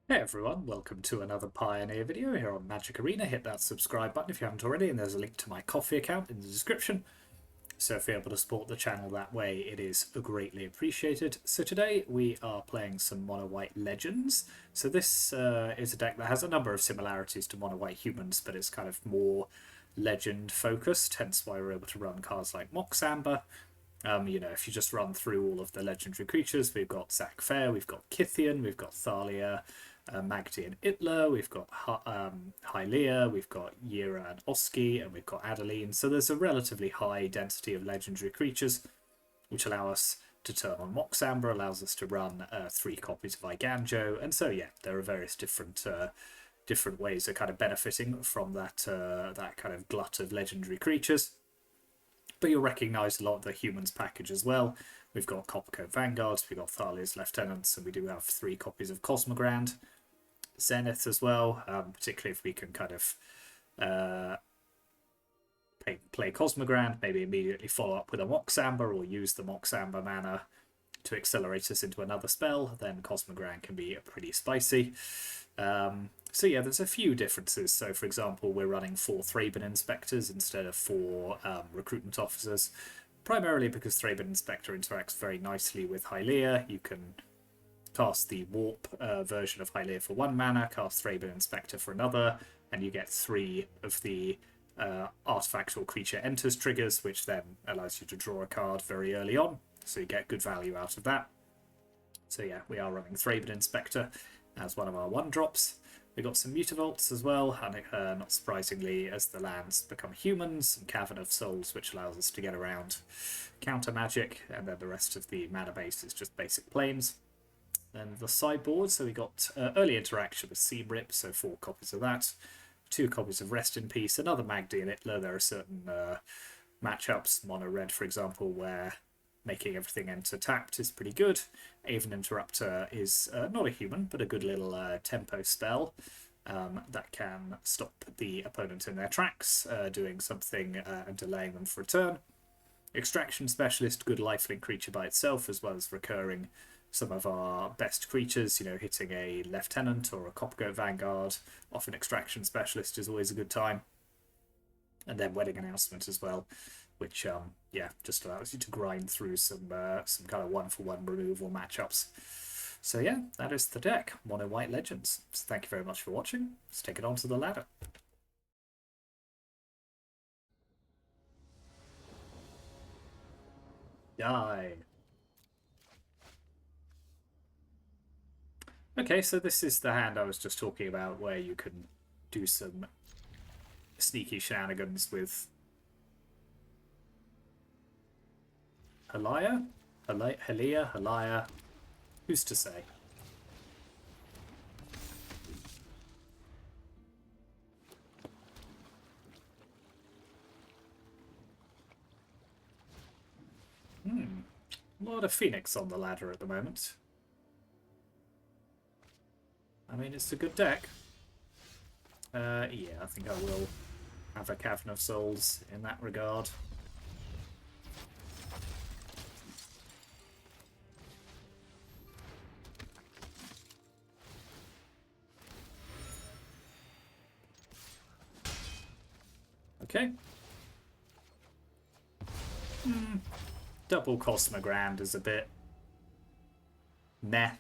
Hey everyone, welcome to another Pioneer video here on Magic Arena. Hit that subscribe button if you haven't already, and there's a link to my coffee account in the description. So if you're able to support the channel that way, it is greatly appreciated. So today we are playing some Mono White Legends. So this is a deck that has a number of similarities to Mono White Humans, but it's kind of more legend focused, hence why we're able to run cards like Mox Amber. If you just run through all of the legendary creatures, we've got Zac Fair, we've got Kythian, we've got Thalia, Magdi and Itla, we've got Haliya, we've got Yera and Oski, and we've got Adeline. So there's a relatively high density of legendary creatures, which allow us to turn on Mox Amber, allows us to run 3 copies of Iganjo, and so yeah, there are various different ways of kind of benefiting from that kind of glut of legendary creatures. But you'll recognise a lot of the humans package as well. We've got Coppercoat Vanguards, we've got Thalia's Lieutenants, and we do have 3 copies of Cosmogrand. Zenith as well, particularly if we can kind of play Cosmogrand, maybe immediately follow up with a Mox Amber or use the Mox Amber mana to accelerate us into another spell, then Cosmogrand can be pretty spicy. So yeah, there's a few differences. So for example, we're running 4 Thraben Inspectors instead of 4 Recruitment Officers, primarily because Thraben Inspector interacts very nicely with Haliya. You can cast the Warp version of Haliya for 1 mana, cast Thraben Inspector for another, and you get 3 of the artifact or creature enters triggers, which then allows you to draw a card very early on, so you get good value out of that. So yeah, we are running Thraben Inspector as one of our 1-drops. We've got some Mutavaults as well, and not surprisingly, as the lands become humans, some Cavern of Souls, which allows us to get around counter magic, and then the rest of the mana base is just basic planes. Then the sideboard, so we got early interaction with Seam Rip, so 4 copies of that, 2 copies of Rest in Peace, another Magdi and Itla. There are certain matchups, mono red for example, where making everything enter tapped is pretty good. Aven Interrupter is not a human, but a good little tempo spell that can stop the opponent in their tracks, doing something and delaying them for a turn. Extraction Specialist, good lifelink creature by itself, as well as recurring some of our best creatures, hitting a Lieutenant or a Coppercoat Vanguard off an Extraction Specialist is always a good time. And then Wedding Announcement as well, which just allows you to grind through some kind of 1-for-1 removal matchups. So yeah, that is the deck, Mono White Legends. So thank you very much for watching. Let's take it on to the ladder. Die. Okay, so this is the hand I was just talking about, where you can do some sneaky shenanigans with Haliya, who's to say? A lot of Phoenix on the ladder at the moment. I mean, it's a good deck. Yeah, I think I will have a Cavern of Souls in that regard. Okay. Double Cosmogrand is a bit meh.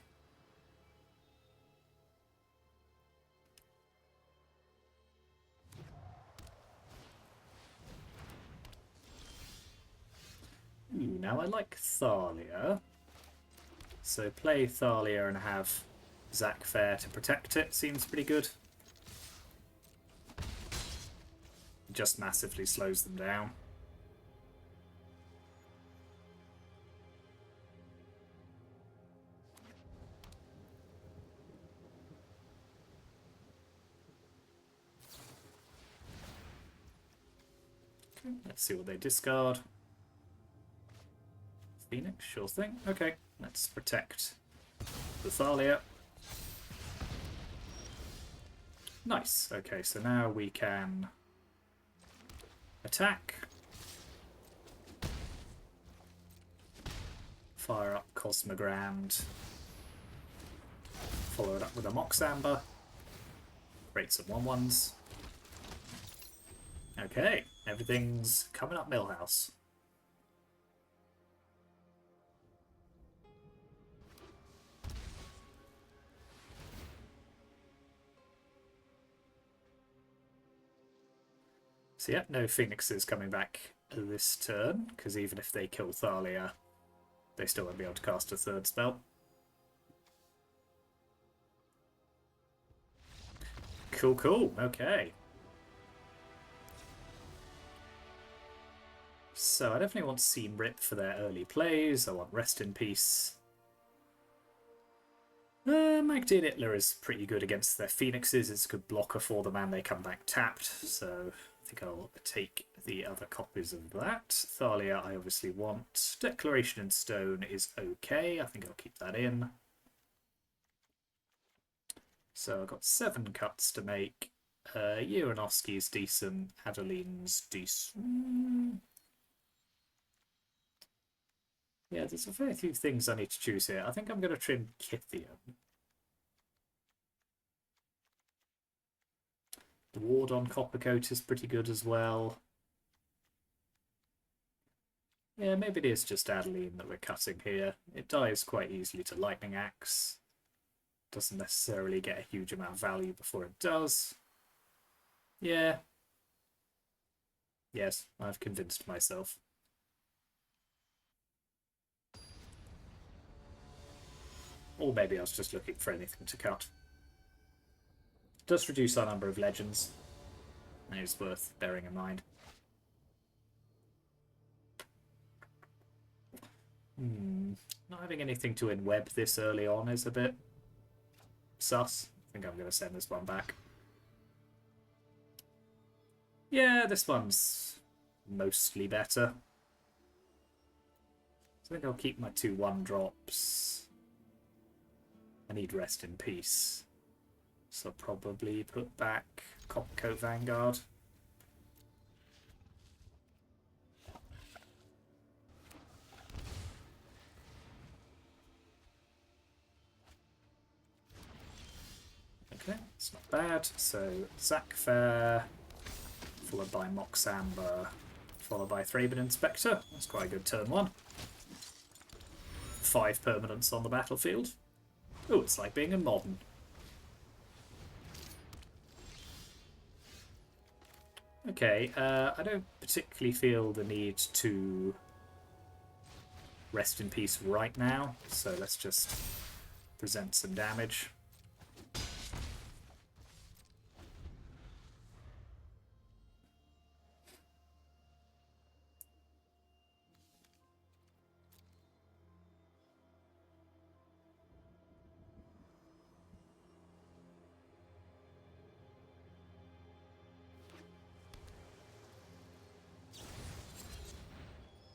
Ooh, now I like Thalia. So play Thalia and have Zac Fair to protect it seems pretty good. Just massively slows them down. Okay, let's see what they discard. Phoenix, sure thing. Okay, let's protect the Thalia. Nice. Okay, so now we can attack. Fire up Cosmogrand. follow it up with a Mox Amber. Create some 1/1s. Okay, everything's coming up Millhouse. So yeah, no Phoenixes coming back this turn, because even if they kill Thalia, they still won't be able to cast a third spell. Cool, cool, okay. So I definitely want Seam Rip for their early plays. I want Rest in Peace. Magdine Itler is pretty good against their Phoenixes. It's a good blocker for them, and they come back tapped. So I think I'll take the other copies of that. Thalia I obviously want. Declaration in Stone is okay. I think I'll keep that in. So I've got 7 cuts to make. Yera Oski is decent. Adeline's decent. Yeah, there's a fair few things I need to choose here. I think I'm going to trim Kithium. The ward on Coppercoat is pretty good as well. Yeah, maybe it is just Adeline that we're cutting here. It dies quite easily to Lightning Axe. Doesn't necessarily get a huge amount of value before it does. Yeah. Yes, I've convinced myself. Or maybe I was just looking for anything to cut. It does reduce our number of legends. And it's worth bearing in mind. Not having anything to in-web this early on is a bit sus. I think I'm going to send this one back. Yeah, this one's mostly better. So I think I'll keep my 2 1-drops. I need Rest in Peace. So I'll probably put back Coppercoat Vanguard. Okay, it's not bad. So Zac Fair, followed by Mox Amber, followed by Thraben Inspector. That's quite a good turn 1. 5 permanents on the battlefield. Oh, it's like being in Modern. Okay, I don't particularly feel the need to Rest in Peace right now, so let's just present some damage.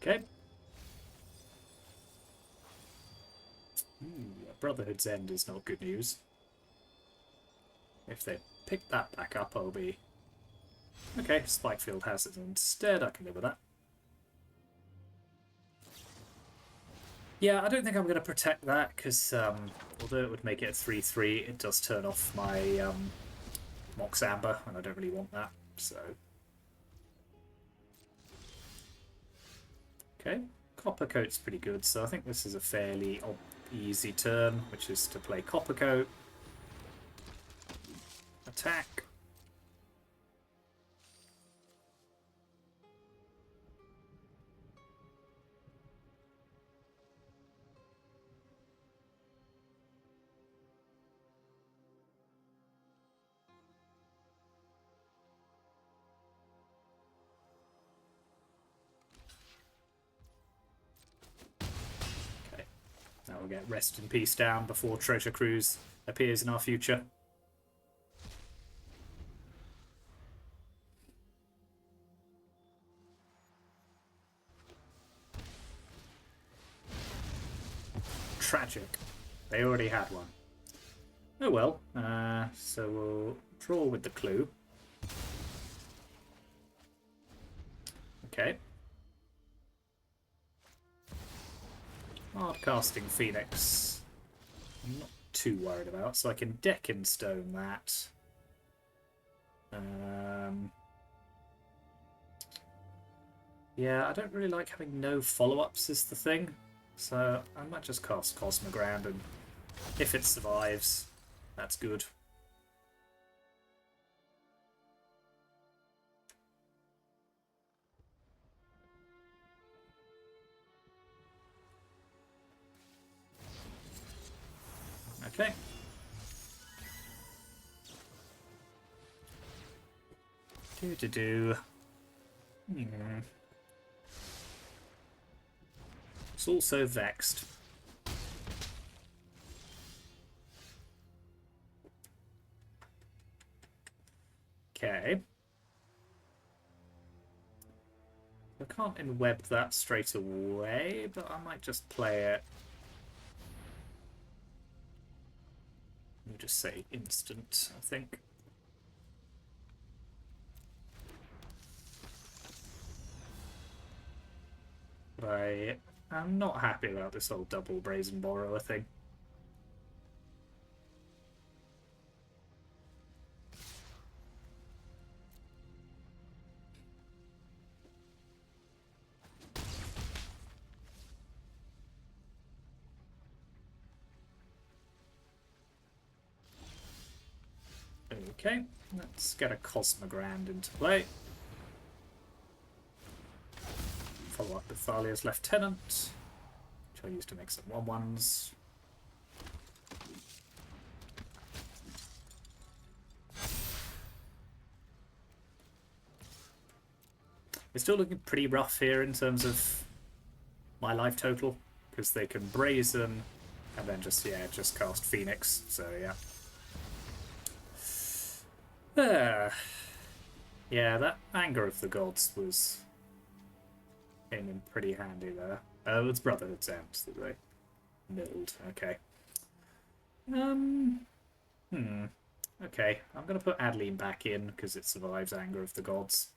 Okay. Brotherhood's End is not good news. If they pick that back up, I'll be... Okay, Spikefield has it instead. I can live with that. Yeah, I don't think I'm going to protect that, because although it would make it a 3-3, it does turn off my Mox Amber, and I don't really want that, so... Okay, Coppercoat's pretty good, so I think this is a fairly easy turn, which is to play Coppercoat. Attack. Now we'll get Rest in Peace down before Treasure Cruise appears in our future. Tragic. They already had one. Oh well. So we'll draw with the clue. Okay. Hard casting Phoenix. I'm not too worried about. So I can deck in stone that. Yeah, I don't really like having no follow-ups is the thing. So I might just cast Cosmogrand, and if it survives, that's good. Okay. Do. It's also vexed. Okay. I can't in-web that straight away, but I might just play it. Let me just say instant, I think. But I'm not happy about this whole double Brazen Borrower thing. Okay, let's get a Cosmogrand into play. Follow up with Thalia's Lieutenant, which I'll use to make some 1/1s. It's still looking pretty rough here in terms of my life total, because they can Brazen and then just cast Phoenix, so yeah. Yeah, that Anger of the Gods came in pretty handy there. Oh, it's Brotherhood's End that they milled. Okay. Okay, I'm gonna put Adeline back in because it survives Anger of the Gods.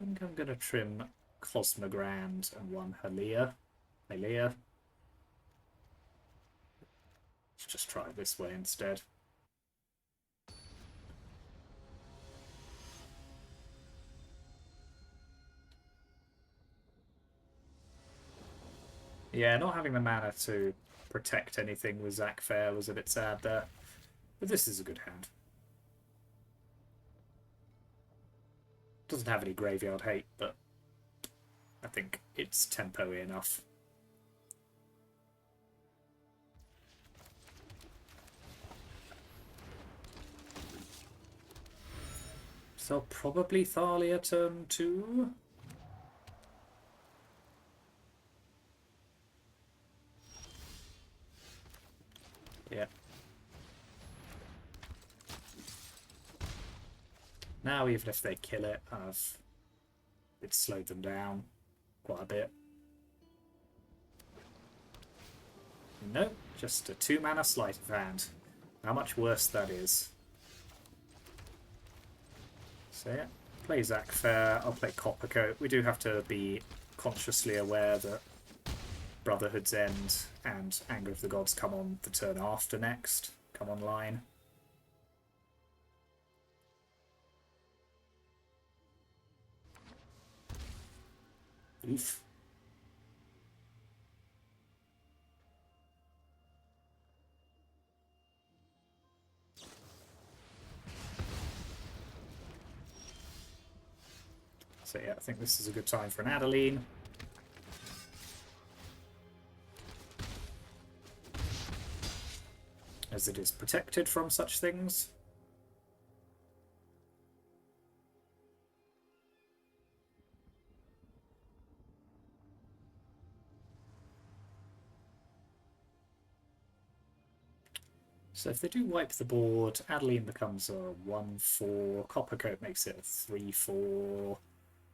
I think I'm gonna trim Cosmogrand and one Haliya. Let's just try it this way instead. Yeah, not having the mana to protect anything with Zac Fair was a bit sad there. But this is a good hand. Doesn't have any graveyard hate, but I think it's tempo-y enough. So probably Thalia turn 2. Yeah. Now even if they kill it, it's slowed them down quite a bit. No, just a 2-mana sleight of hand. How much worse that is. So yeah, play Zac Fair, I'll play Coppercoat. We do have to be consciously aware that Brotherhood's End and Anger of the Gods come on the turn after next, come online. Oof. So yeah, I think this is a good time for an Adeline. As it is protected from such things. So if they do wipe the board, Adeline becomes a 1/4. Coppercoat makes it a 3/4.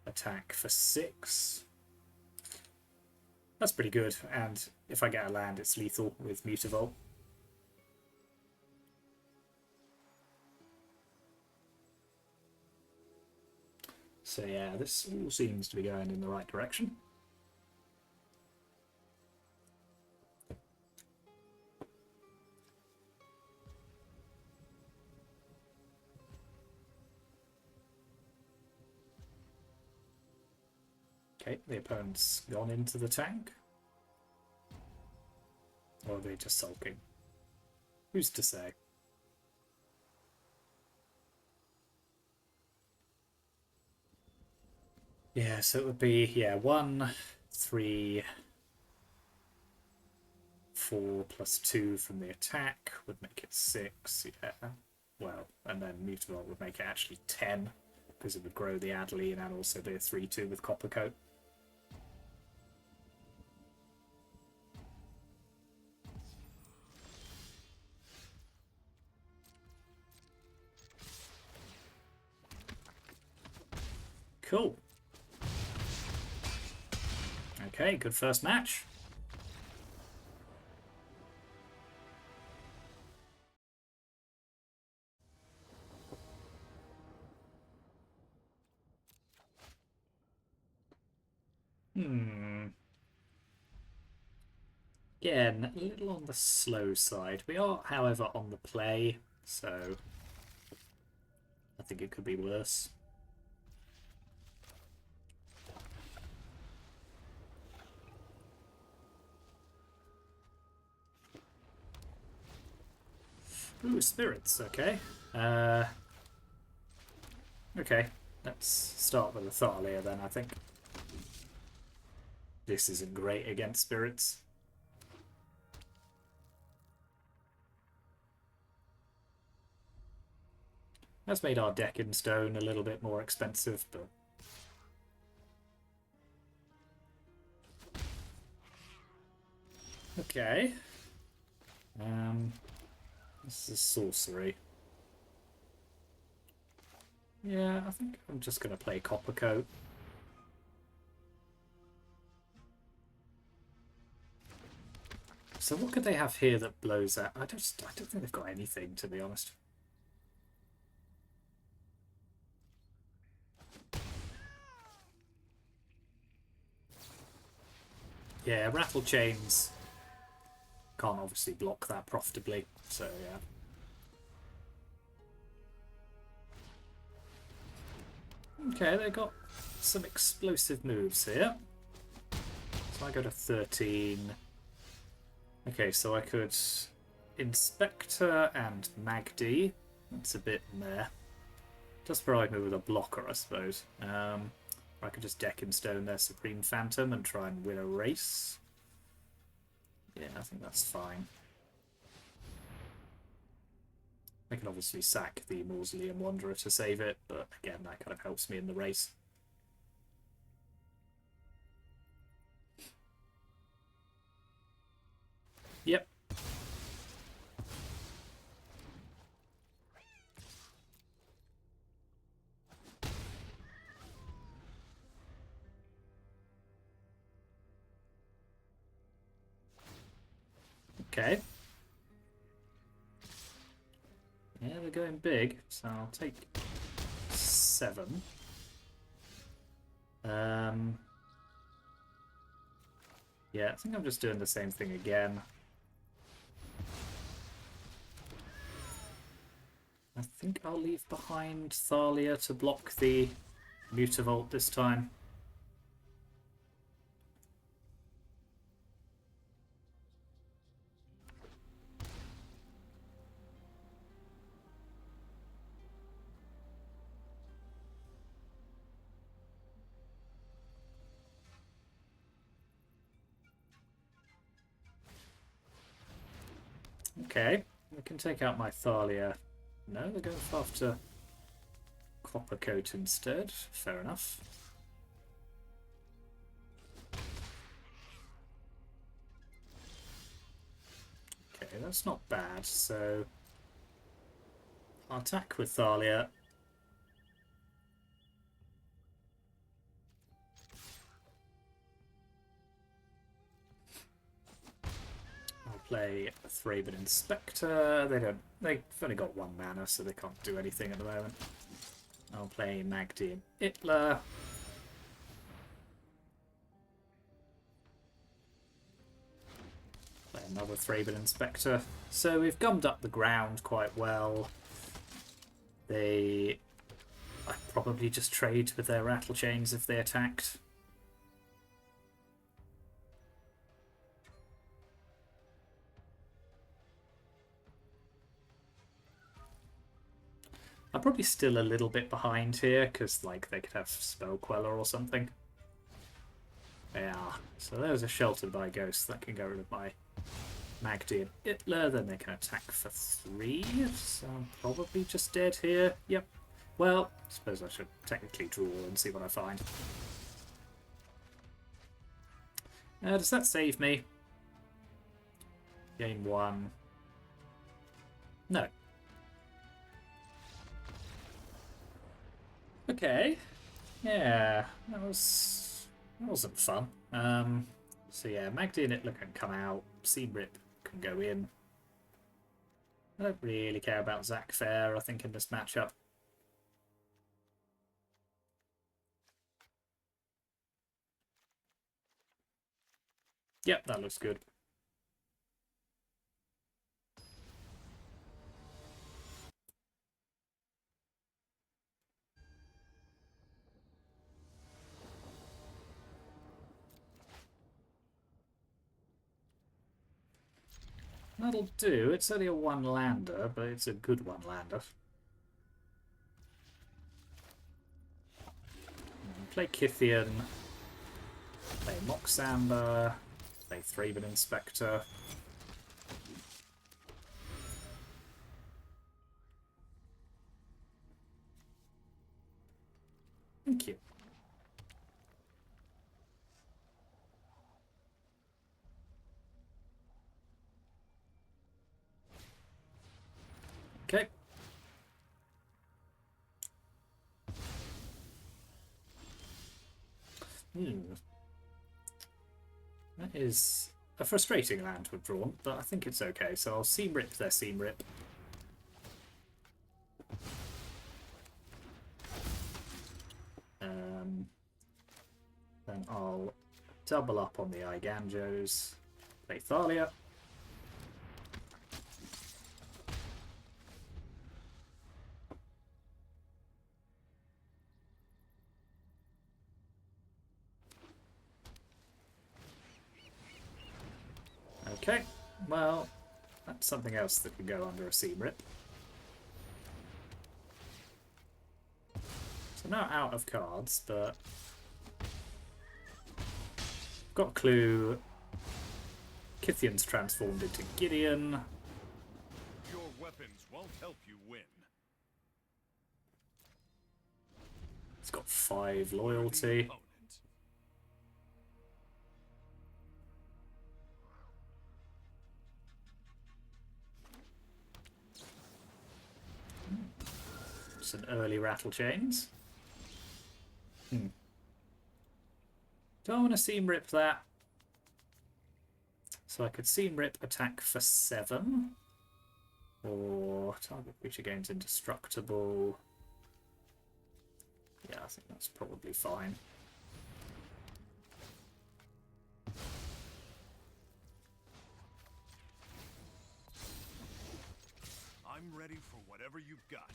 Attack for 6. That's pretty good, and if I get a land, it's lethal with Mutavault. So yeah, this all seems to be going in the right direction. Okay, the opponent's gone into the tank. Or are they just sulking? Who's to say? Yeah, so it would be, yeah, 1, 3, 4 plus 2 from the attack would make it 6, yeah. Well, and then Mutavault would make it actually 10, because it would grow the Adeline and also be a 3-2 with Copper Coat. Cool. Okay, good first match. Again, a little on the slow side. We are, however, on the play, so I think it could be worse. Ooh, spirits, okay. Okay, let's start with the Thalia then, I think. This isn't great against spirits. That's made our deck in stone a little bit more expensive, but... Okay. This is sorcery. Yeah, I think I'm just going to play Copper Coat. So what could they have here that blows out? I don't think they've got anything, to be honest. Yeah, Rattle Chains can't obviously block that profitably, so yeah. Okay, they got some explosive moves here. So I go to 13. Okay, so I could Inspector and Magdi. That's a bit meh. Does provide me with a blocker, I suppose. I could just deck in stone their Supreme Phantom and try and win a race. Yeah, I think that's fine. I can obviously sack the Mausoleum Wanderer to save it, but again, that kind of helps me in the race. Yep. Okay. Yeah, they're going big, so I'll take 7. Yeah, I think I'm just doing the same thing again. I think I'll leave behind Thalia to block the Mutavault this time. Okay, I can take out my Thalia. No, they're going after Copper Coat instead. Fair enough. Okay, that's not bad. So I'll attack with Thalia. I'll play a Thraben Inspector. They've only got 1 mana, so they can't do anything at the moment. I'll play Magdi and Itler. Play another Thraben Inspector. So we've gummed up the ground quite well. I'd probably just trade with their Rattle Chains if they attacked. I'm probably still a little bit behind here, because like they could have Spell Queller or something. Yeah, so there's a Sheltered by Ghost that can go rid of my Magdi and Itler, then they can attack for 3, so I'm probably just dead here. Yep. Well, I suppose I should technically draw and see what I find. Does that save me? Game 1. No. Okay. Yeah, that wasn't fun. So yeah, Magdi and Itler can come out. Seam Rip can go in. I don't really care about Zach Fair, I think, in this matchup. Yep, that looks good. That'll do. It's only a 1-lander, but it's a good 1-lander. Play Kithian. Play Mox Amber. Play Thraben Inspector. Thank you. Okay. That is a frustrating land we've drawn, but I think it's okay. So I'll Seam Rip their Seam Rip. Then I'll double up on the Iganjos. Play Thalia. Okay, well, that's something else that can go under a Seam Rip. So now out of cards, but got a clue. Kithian's transformed into Gideon. Your weapons won't help you win. It's got 5 loyalty. Some early Rattle Chains. Do I want to Seam Rip that? So I could Seam Rip, attack for 7. Or target creature gains indestructible. Yeah, I think that's probably fine. I'm ready for whatever you've got.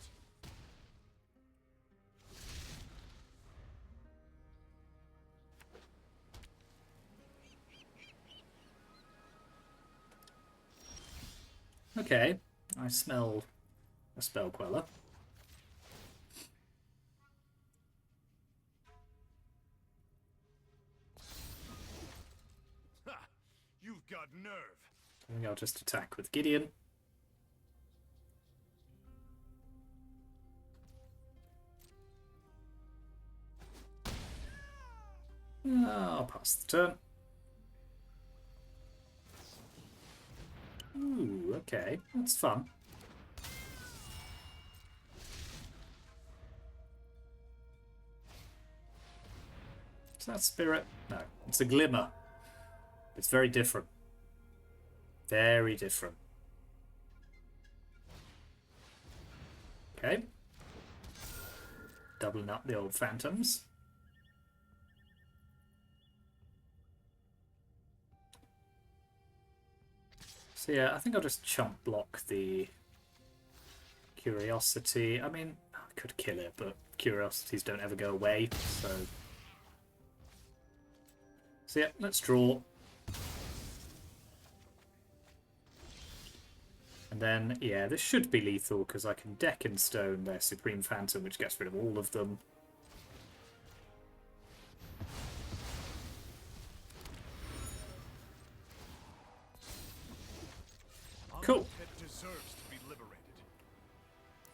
Okay, I smell a Spell Queller. Ha! You've got nerve. I think I'll just attack with Gideon. I'll pass the turn. Ooh, okay, that's fun. Is that Spirit? No, it's a Glimmer. It's very different. Very different. Okay. doubling up the old phantoms. So yeah, I think I'll just chump block the Curiosity. I mean, I could kill it, but Curiosities don't ever go away, so yeah, let's draw. And then, yeah, this should be lethal, because I can deck in stone their Supreme Phantom, which gets rid of all of them. Cool.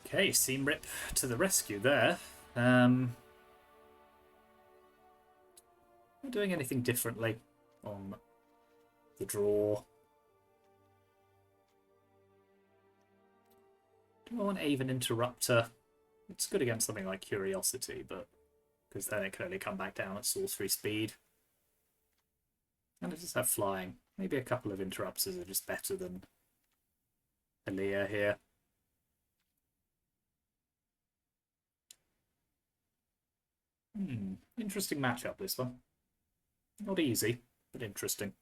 Okay, Seam Rip to the rescue there. Not doing anything differently on the draw. Do I want Aven Interrupter? It's good against something like Curiosity, but because then it can only come back down at sorcery speed. And it does have flying. Maybe a couple of Interrupters are just better than Haliya here. Interesting matchup, this one. Not easy, but interesting.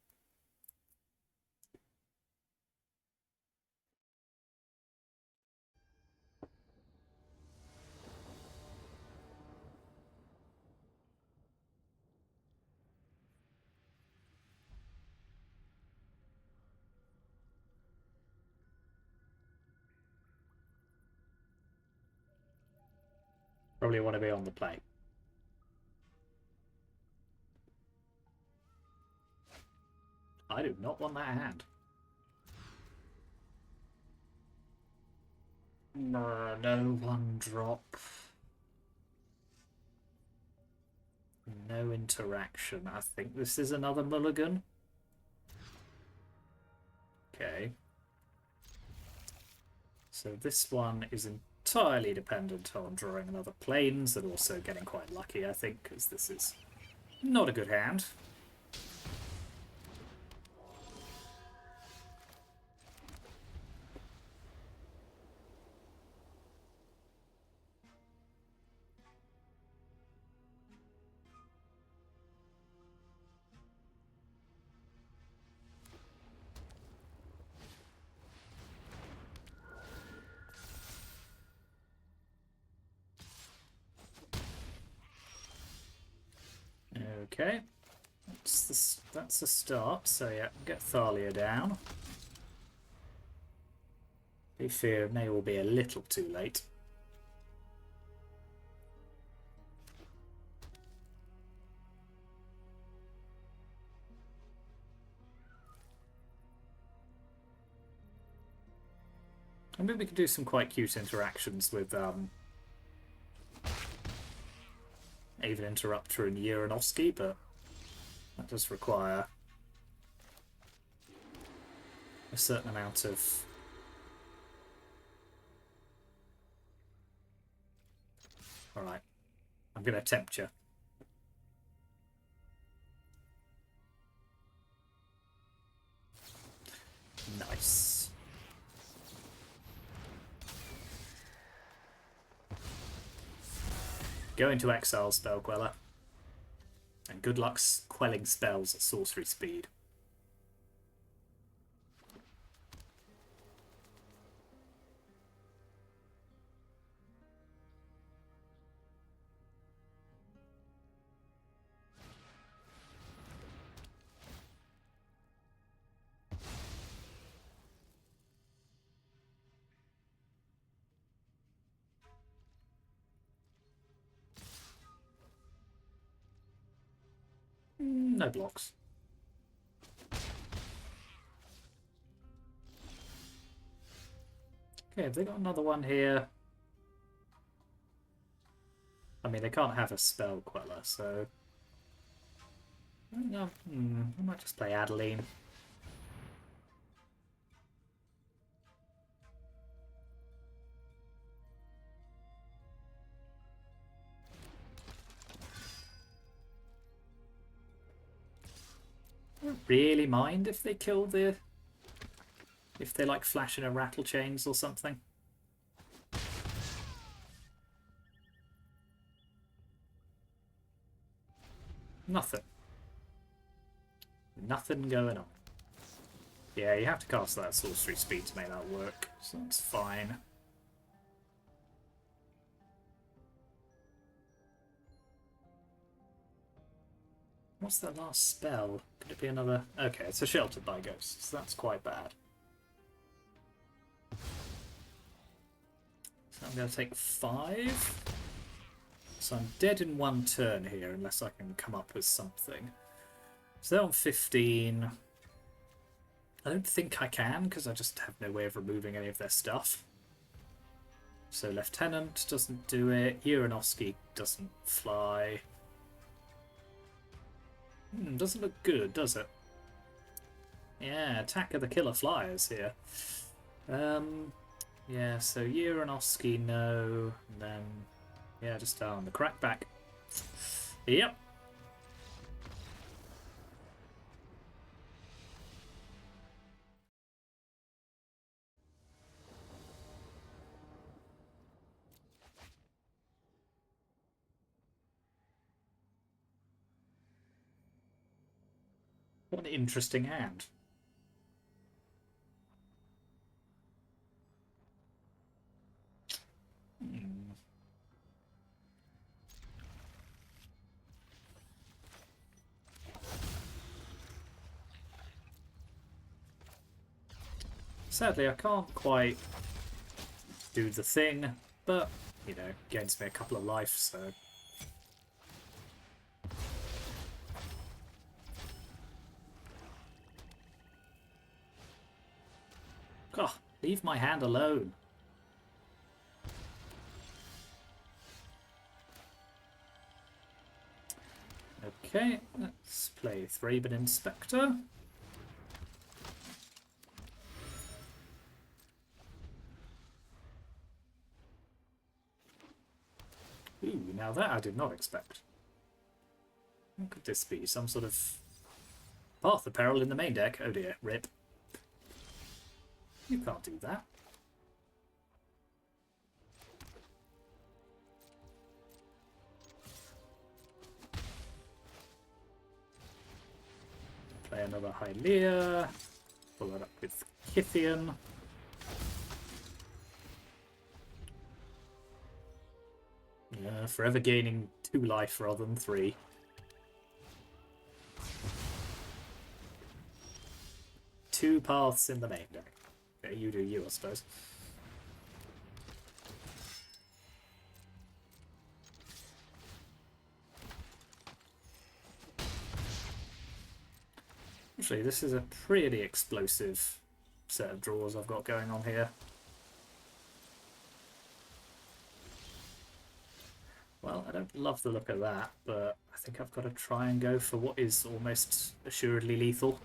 Probably want to be on the play. I do not want that hand. No, no one drop. No interaction. I think this is another mulligan. Okay. So this one is entirely dependent on drawing another planes and also getting quite lucky, I think, because this is not a good hand. Okay, that's the start. So yeah, get Thalia down. I fear it may all be a little too late. I mean, we could do some quite cute interactions with Aven Interrupter and Yera Oski, but that does require a certain amount of Alright, I'm going to tempt you. Nice. Go into exile, Spell Queller. And good luck quelling spells at sorcery speed. No blocks. Okay, have they got another one here? I mean, they can't have a Spell Queller, so... I might just play Adeline. I don't really mind if they kill the... if they like flash in a rattle chains or something. Nothing. Nothing going on. Yeah, you have to cast that sorcery speed to make that work, so that's fine. What's that last spell? Could it be another? Okay, it's a Sheltered by Ghosts, so that's quite bad. So I'm going to take 5. So I'm dead in 1 turn here, unless I can come up with something. So they're on 15. I don't think I can, because I just have no way of removing any of their stuff. So Lieutenant doesn't do it. Yera Oski doesn't fly. Doesn't look good, does it? Yeah, Attack of the Killer Flyers here. Yeah, so Yera Oski, no. And then, yeah, just on the crackback. Yep. What an interesting hand. Sadly, I can't quite do the thing, but, you know, gains me a couple of life, so... God, leave my hand alone. Okay, let's play Thraben Inspector. Ooh, now that I did not expect. What could this be? Some sort of Path of Peril in the main deck? Oh dear, rip. You can't do that. Play another Haliya. Follow it up with Kithian. Forever gaining 2 life rather than 3. Two paths in the main deck. Okay, you do you, I suppose. Actually, this is a pretty explosive set of draws I've got going on here. Well, I don't love the look of that, but I think I've got to try and go for what is almost assuredly lethal.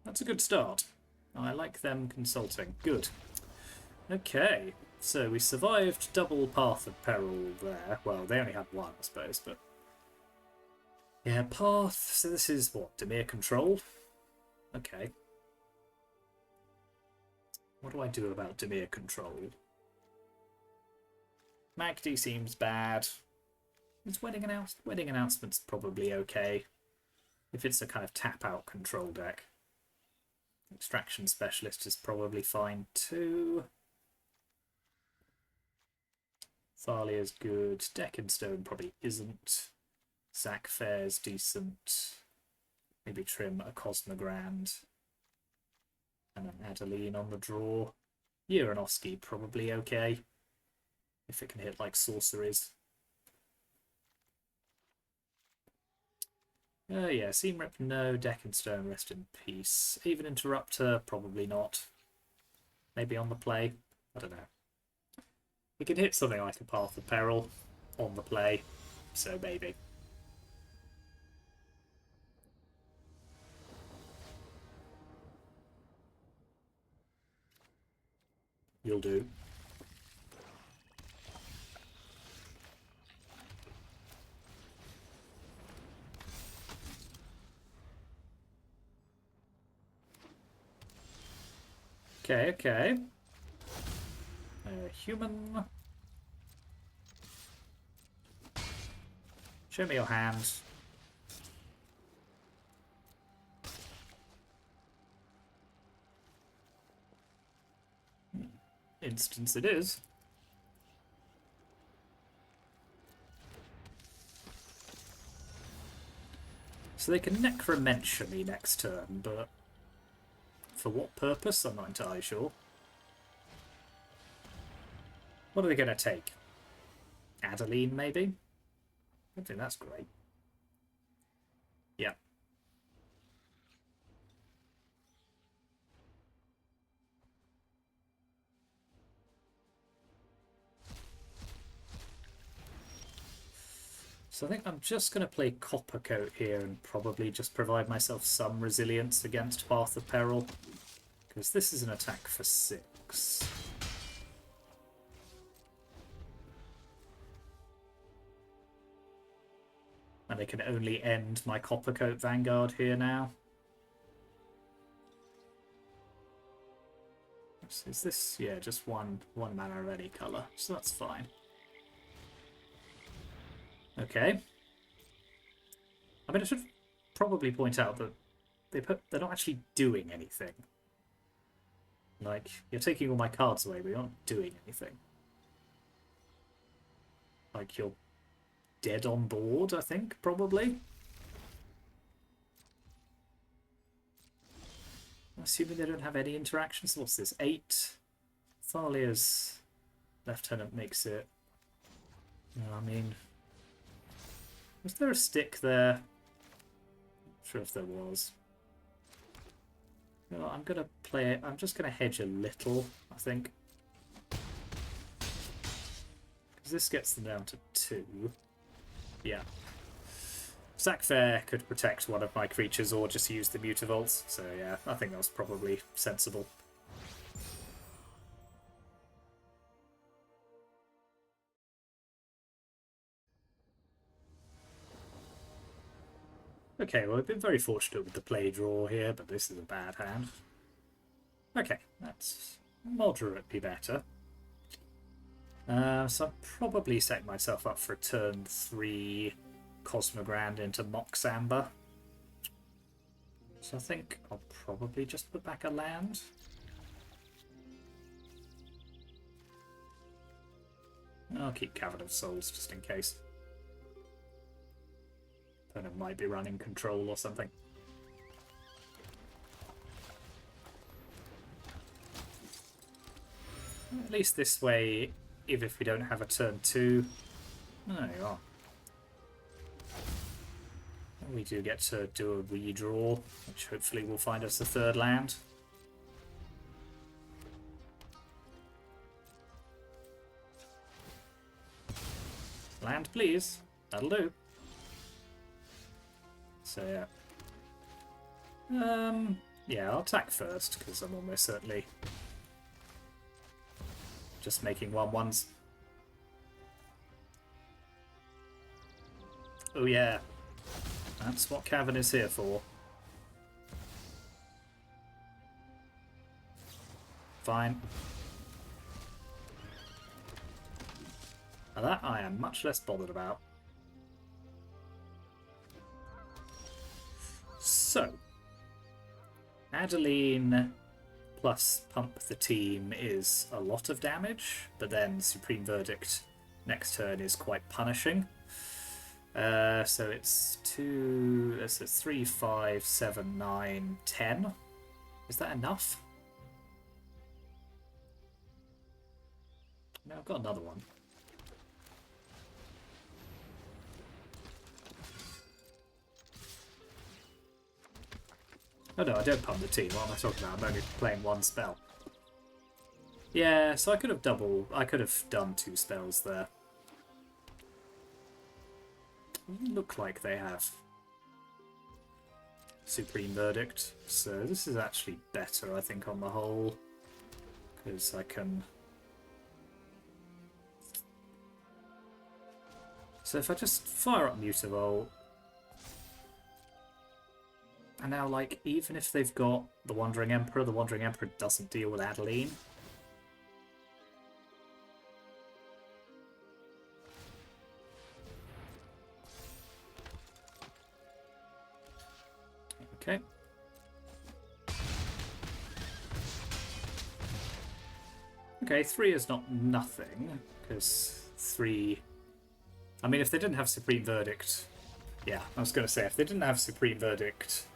That's a good start. I like them consulting. Good. Okay, so we survived double Path of Peril there. Well, they only had 1, I suppose, but... yeah, Path... so this is, what, Dimir control? Okay. What do I do about Dimir control? Magdi seems bad. Is Wedding Announcement's probably okay. If it's a kind of tap-out control deck. Extraction Specialist is probably fine too. Thalia's good. Deck and Stone probably isn't. Zac Fair's decent. Maybe trim a Cosmogrand. And an Adeline on the draw. Yera Oski probably okay. If it can hit like sorceries. Yeah, Seam Rip, no. Deck and Stone, rest in peace. Even Interrupter, probably not. Maybe on the play. I don't know. We can hit something like a Path of Peril on the play, so maybe. You'll do. Okay, okay. Human. Show me your hand. Instance it is. So they can Necromentia me next turn, but for what purpose? I'm not entirely sure. What are they going to take? Adeline, maybe? I don't think that's great. Yeah. So I think I'm just going to play Coppercoat here and probably just provide myself some resilience against Path of Peril. Because this is an attack for 6. And I can only end my Coppercoat Vanguard here now. Is this... yeah, just one mana of any colour, so that's fine. Okay. I mean, I should probably point out that they're not actually doing anything. Like, you're taking all my cards away, but you're not doing anything. Like, you're dead on board, I think, probably. Assuming they don't have any interactions. What's this? 8. Thalia's lieutenant makes it... I mean... was there a stick there? Not sure if there was. You know, I'm going to play it. I'm just going to hedge a little, I think. Because this gets them down to 2. Yeah. Sack Fair could protect one of my creatures or just use the Mutavaults. So yeah, I think that was probably sensible. Okay, well, I've been very fortunate with the play draw here, but this is a bad hand. Okay, that's moderately better. So I'll probably set myself up for a turn 3 Cosmogrand into Mox Amber. So I think I'll probably just put back a land. I'll keep Cavern of Souls just in case. Opponent might be running control or something. At least this way, even if we don't have a turn 2... there you are. We do get to do a redraw, which hopefully will find us a 3rd land. Land, please. That'll do. So yeah. Yeah, I'll attack first, because I'm almost certainly just making 1/1s. Oh yeah. That's what Cavern is here for. Fine. Now that I am much less bothered about. So, Adeline plus Pump the Team is a lot of damage, but then Supreme Verdict next turn is quite punishing. So it's 2, so it's 3, 5, 7, 9, 10. Is that enough? No, I've got another one. Oh no, I don't pump the team. What am I talking about? I'm only playing 1 spell. Yeah, so I could have done 2 spells there. Look like they have Supreme Verdict, so this is actually better, I think, on the whole, because I can... So if I just fire up Mutavault, And now, like, even if they've got the Wandering Emperor doesn't deal with Adeline. Okay. Okay, 3 is not nothing, because 3... I mean, if they didn't have Supreme Verdict... Yeah, I was going to say, if they didn't have Supreme Verdict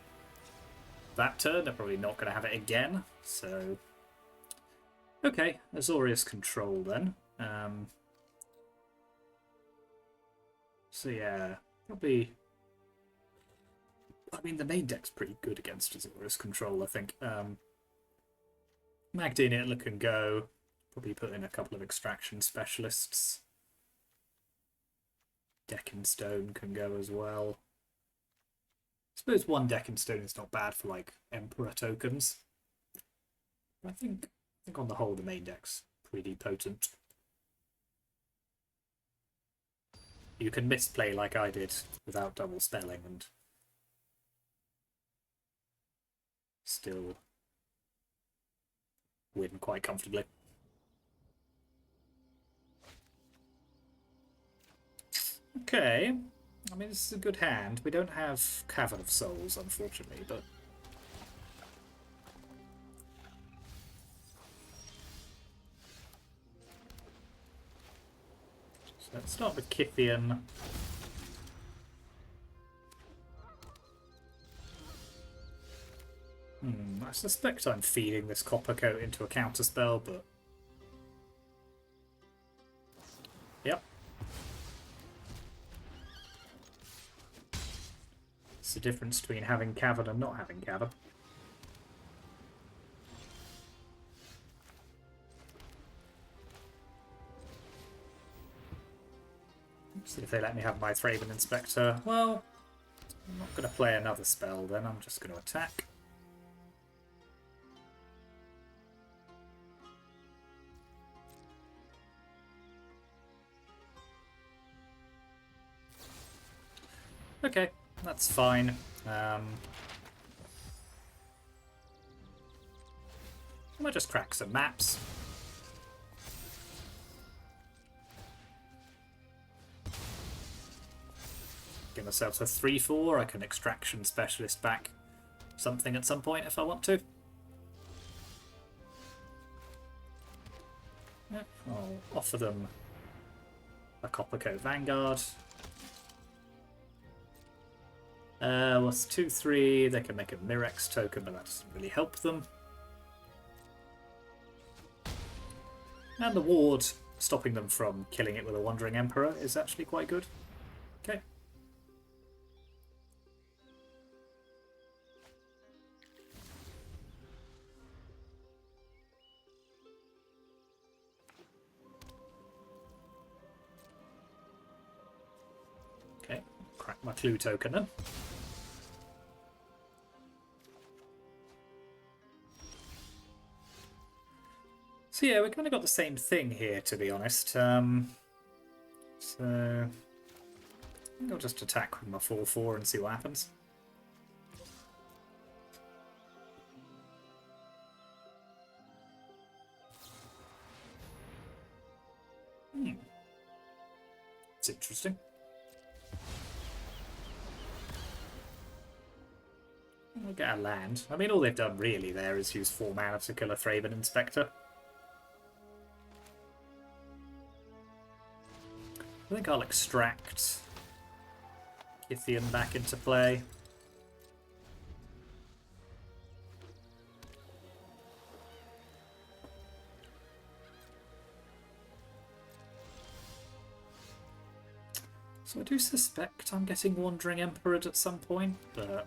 that turn, they're probably not going to have it again, so... Okay, Azorius control then. So yeah, probably... I mean, the main deck's pretty good against Azorius control, I think. Magdine Hitler can go. Probably put in a couple of extraction specialists. Deck in Stone can go as well. I suppose one Deck in Stone is not bad for, like, Emperor tokens. I think on the whole the main deck's pretty potent. You can misplay like I did without double spelling and still win quite comfortably. Okay, I mean, this is a good hand. We don't have Cavern of Souls, unfortunately, but... So let's start with Kithian. I suspect I'm feeding this Copper Coat into a counterspell, but... Yep. It's the difference between having Cavern and not having Cavern. See if they let me have my Thraben Inspector. Well, I'm not going to play another spell then, I'm just going to attack. Okay, that's fine. I might just crack some maps. Give myself a 3/4. I can extraction specialist back something at some point if I want to. Yep, I'll offer them a Copper Coat Vanguard. What's 2/3? They can make a Mirex token, but that doesn't really help them. And the ward, stopping them from killing it with a Wandering Emperor, is actually quite good. Okay. Okay, crack my clue token then. So yeah, we kind of got the same thing here, to be honest. So I think I'll just attack with my 4/4 and see what happens. It's interesting. I'll get a land. I mean, all they've done really there is use 4 mana to kill a Thraben Inspector. I think I'll extract Kithian back into play. So I do suspect I'm getting Wandering Emperor at some point, but...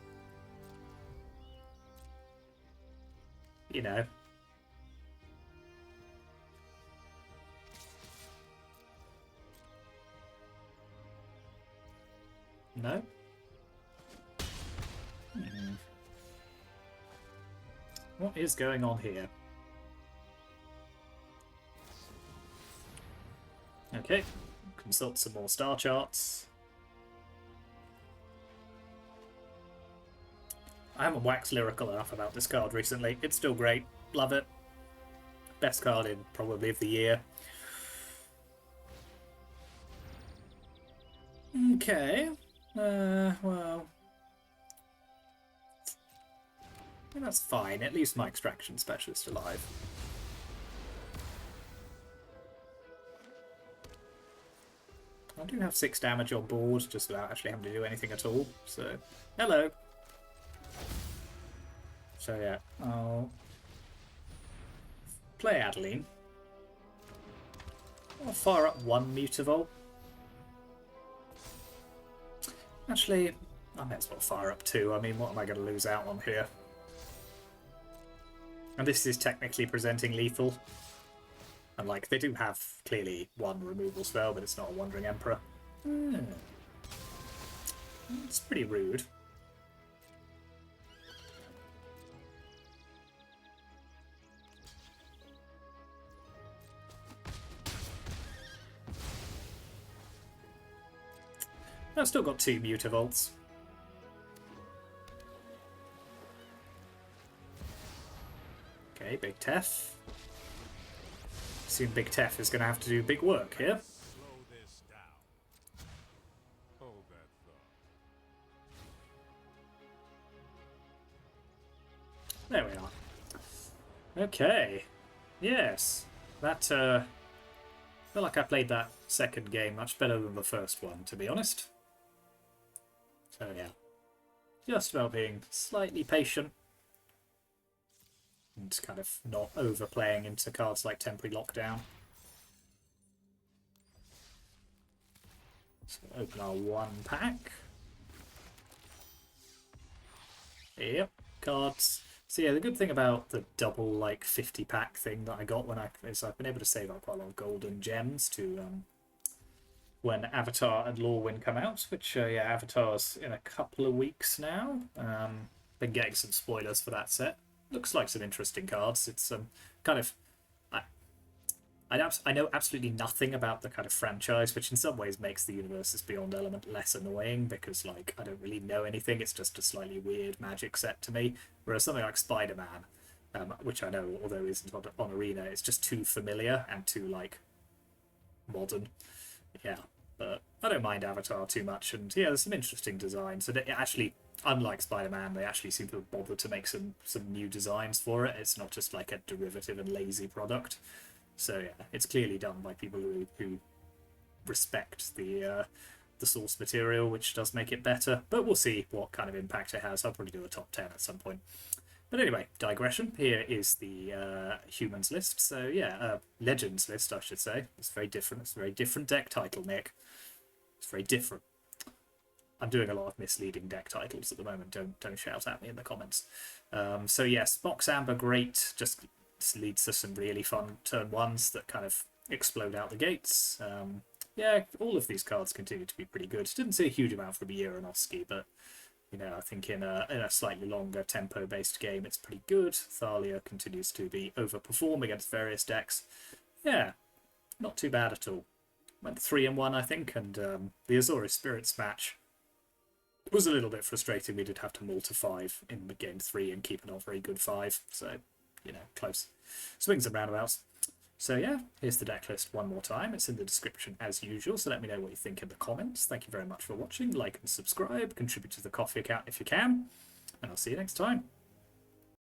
you know. No? What is going on here? Okay, consult some more star charts. I haven't waxed lyrical enough about this card recently. It's still great. Love it. Best card in probably of the year. Okay. Well... that's fine. At least my extraction specialist alive. I do have 6 damage on board, just without actually having to do anything at all. So, hello. So yeah, I'll play Adeline. I'll fire up 1 Mutavault. Actually, I may as well fire up 2. I mean, what am I going to lose out on here? And this is technically presenting lethal. And, like, they do have, clearly, 1 removal spell, but it's not a Wandering Emperor. It's pretty rude. I've still got 2 Mutavaults. Okay, Big Tef. Soon Big Tef is going to have to do big work here. Slow this down. Hold that thought. There we are. Okay. Yes. That, I feel like I played that second game much better than the first one, to be honest. So, yeah. Just about being slightly patient. And kind of not overplaying into cards like Temporary Lockdown. So open our 1 pack. Yep, cards. So yeah, the good thing about the double like 50 pack thing that I got is I've been able to save up quite a lot of golden gems to when Avatar and Lorwyn come out, which yeah, Avatar's in a couple of weeks now. Been getting some spoilers for that set. Looks like some interesting cards. It's kind of... I know absolutely nothing about the kind of franchise, which in some ways makes the Universes Beyond element less annoying, because like I don't really know anything. It's just a slightly weird Magic set to me. Whereas something like Spider-Man, which I know, although isn't on Arena, it's just too familiar and too like modern. Yeah, but I don't mind Avatar too much, and yeah, there's some interesting designs. And it actually, unlike Spider-Man, they actually seem to have bothered to make some new designs for it. It's not just like a derivative and lazy product. So yeah, it's clearly done by people who respect the source material, which does make it better. But we'll see what kind of impact it has. I'll probably do a top 10 at some point. But anyway, digression. Here is the humans list. So yeah, legends list, I should say. It's very different. It's a very different deck title, Nick. It's very different. I'm doing a lot of misleading deck titles at the moment. Don't shout at me in the comments. So yes, Mox Amber, great. Just leads to some really fun turn 1s that kind of explode out the gates. Yeah, all of these cards continue to be pretty good. Didn't see a huge amount from Yera and Oski, but you know, I think in a slightly longer tempo-based game, it's pretty good. Thalia continues to be overperform against various decks. Yeah, not too bad at all. Went 3-1, I think, and the Azorius Spirits match was a little bit frustrating. We did have to mull to 5 in game 3 and keep a not very good 5, so, you know, close. Swings and roundabouts. So yeah, here's the deck list one more time. It's in the description as usual, so let me know what you think in the comments. Thank you very much for watching. Like and subscribe. Contribute to the coffee account if you can. And I'll see you next time.